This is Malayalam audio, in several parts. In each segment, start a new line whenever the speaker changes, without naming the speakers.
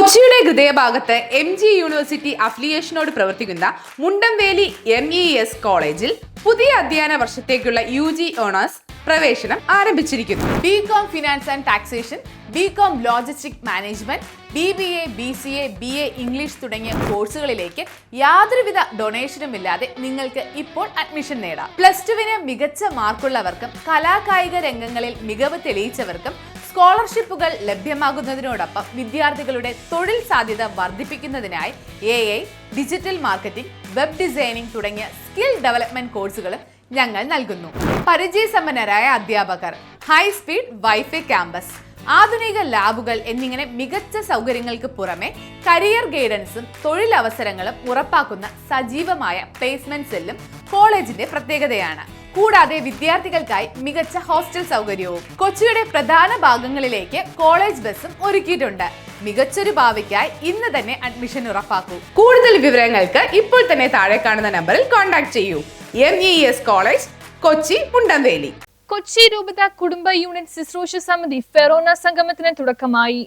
കൊച്ചിയുടെ ഹൃദയഭാഗത്ത് MG യൂണിവേഴ്സിറ്റി അഫിലിയേഷനോട് പ്രവർത്തിക്കുന്ന മുണ്ടംവേലി MES കോളേജിൽ പുതിയ അധ്യയന വർഷത്തേക്കുള്ള UG ഓണേഴ്സ് പ്രവേശനം ആരംഭിച്ചിരിക്കുന്നു. BCom finance and taxation, BCom logistic management, BBA, BCA, BA English തുടങ്ങിയ കോഴ്സുകളിലേക്ക് യാതൊരുവിധ ഡൊണേഷനും ഇല്ലാതെ നിങ്ങൾക്ക് ഇപ്പോൾ അഡ്മിഷൻ നേടാം. +2 മികച്ച മാർക്കുള്ളവർക്കും കലാകായിക രംഗങ്ങളിൽ മികവ് തെളിയിച്ചവർക്കും സ്കോളർഷിപ്പുകൾ ലഭ്യമാകുന്നതിനോടൊപ്പം വിദ്യാർത്ഥികളുടെ തൊഴിൽ സാധ്യത വർദ്ധിപ്പിക്കുന്നതിനായി AI, digital marketing, web designing തുടങ്ങിയ സ്കിൽ ഡെവലപ്മെന്റ് കോഴ്സുകളും ഞങ്ങൾ നൽകുന്നു. പരിചയസമ്പന്നരായ അധ്യാപകർ, ഹൈ സ്പീഡ് വൈഫൈ ക്യാമ്പസ്, ആധുനിക ലാബുകൾ എന്നിങ്ങനെ മികച്ച സൗകര്യങ്ങൾക്ക് പുറമെ കരിയർ ഗൈഡൻസും തൊഴിലവസരങ്ങളും ഉറപ്പാക്കുന്ന സജീവമായ പ്ലേസ്മെന്റ് സെല്ലും കോളേജിന്റെ പ്രത്യേകതയാണ്. കൂടാതെ വിദ്യാർത്ഥികൾക്കായി മികച്ച ഹോസ്റ്റൽ സൗകര്യവും കൊച്ചിയുടെ പ്രധാന ഭാഗങ്ങളിലേക്ക് കോളേജ് ബസ്സും ഒരുക്കിയിട്ടുണ്ട്. മികച്ചൊരു ഭാവിക്കായി ഇന്ന് തന്നെ അഡ്മിഷൻ ഉറപ്പാക്കൂ. കൂടുതൽ വിവരങ്ങൾക്ക് ഇപ്പോൾ തന്നെ താഴെ കാണുന്ന നമ്പറിൽ കോൺടാക്ട് ചെയ്യൂ. MES college, Kochi, Mundamveli.
കൊച്ചി രൂപത കുടുംബ യൂണിറ്റ് ശുശ്രൂഷ സമിതി ഫെറോന സംഗമത്തിന് തുടക്കമായി.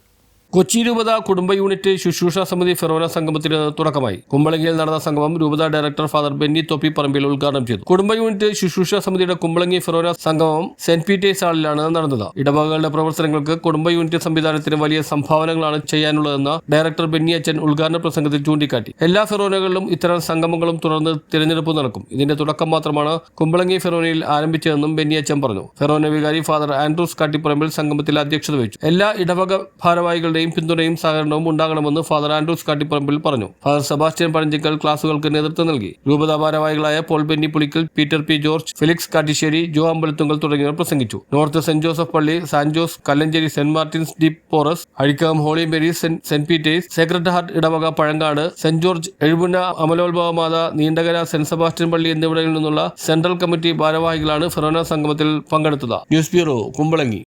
കൊച്ചി രൂപത കുടുംബ യൂണിറ്റ് ശുശ്രൂഷ സമിതി ഫെറോന സംഗമത്തിന് തുടക്കമായി. കുമ്പളങ്ങിയിൽ നടന്ന സംഗമം രൂപത ഡയറക്ടർ ഫാദർ ബെന്നി തൊപ്പിപ്പറമ്പിൽ ഉദ്ഘാടനം ചെയ്തു. കുടുംബ യൂണിറ്റ് ശുശ്രൂഷ സമിതിയുടെ കുമ്പളങ്ങി ഫെറോന സംഗമം സെന്റ് പീറ്റേഴ്സ് ഹാളിലാണ് നടന്നത്. ഇടവകകളുടെ പ്രവർത്തനങ്ങൾക്ക് കുടുംബ യൂണിറ്റ് സംവിധാനത്തിന് വലിയ സംഭാവനകളാണ് ചെയ്യാനുള്ളതെന്ന് ഡയറക്ടർ ബെന്നി അച്ഛൻ ഉദ്ഘാടന പ്രസംഗത്തിൽ ചൂണ്ടിക്കാട്ടി. എല്ലാ ഫെറോനകളിലും ഇത്തരം സംഗമങ്ങളും തുടർന്ന് തിരഞ്ഞെടുപ്പ് നടക്കും. ഇതിന്റെ തുടക്കം മാത്രമാണ് കുമ്പളങ്ങി ഫെറോനയിൽ ആരംഭിച്ചതെന്നും ബെന്നി അച്ഛൻ പറഞ്ഞു. ഫെറോന വികാരി ഫാദർ ആൻഡ്രൂസ് കാട്ടിപ്പറമ്പിൽ സംഗമത്തിൽ അധ്യക്ഷത വഹിച്ചു. എല്ലാ ഇടവക ഭാരവാഹികളുടെ പിന്തുണയും സഹകരണവും ഉണ്ടാകണമെന്ന് ഫാദർ ആൻഡ്രൂസ് കാട്ടിപ്പറമ്പിൽ പറഞ്ഞു. ഫാദർ സെബാസ്റ്റ്യൻ പഴഞ്ചിക്കൽ ക്ലാസുകൾക്ക് നേതൃത്വം നൽകി. രൂപതാ ഭാരവാഹികളായ പോൾ ബെന്നി പുളിക്കൽ, പീറ്റർ പി ജോർജ്, ഫെലിക്സ് കാട്ടിശ്ശേരി, ജോ അമ്പലത്തുങ്കൽ തുടങ്ങിയവർ പ്രസംഗിച്ചു. നോർത്ത് സെന്റ് ജോസഫ് പള്ളി, സാൻ ജോസ്, കല്ലഞ്ചേരി സെന്റ് മാർട്ടിൻസ് ഡി പോറസ്, അഴിക്കകം ഹോളി മേരി സെന്റ് പീറ്റേഴ്സ്, സേക്രഡ് ഹാർട്ട് ഇടവക പഴങ്കാട്, സെന്റ് ജോർജ് എഴുപുന്ന അമലോത്ഭവ മാത, നീണ്ടകര സെന്റ് സെബാസ്റ്റ്യൻ പള്ളി എന്നിവിടങ്ങളിൽ നിന്നുള്ള സെൻട്രൽ കമ്മിറ്റി ഭാരവാഹികളാണ് ഫെറോന സംഗമത്തിൽ പങ്കെടുത്തത്. News bureau, Kumbalangi.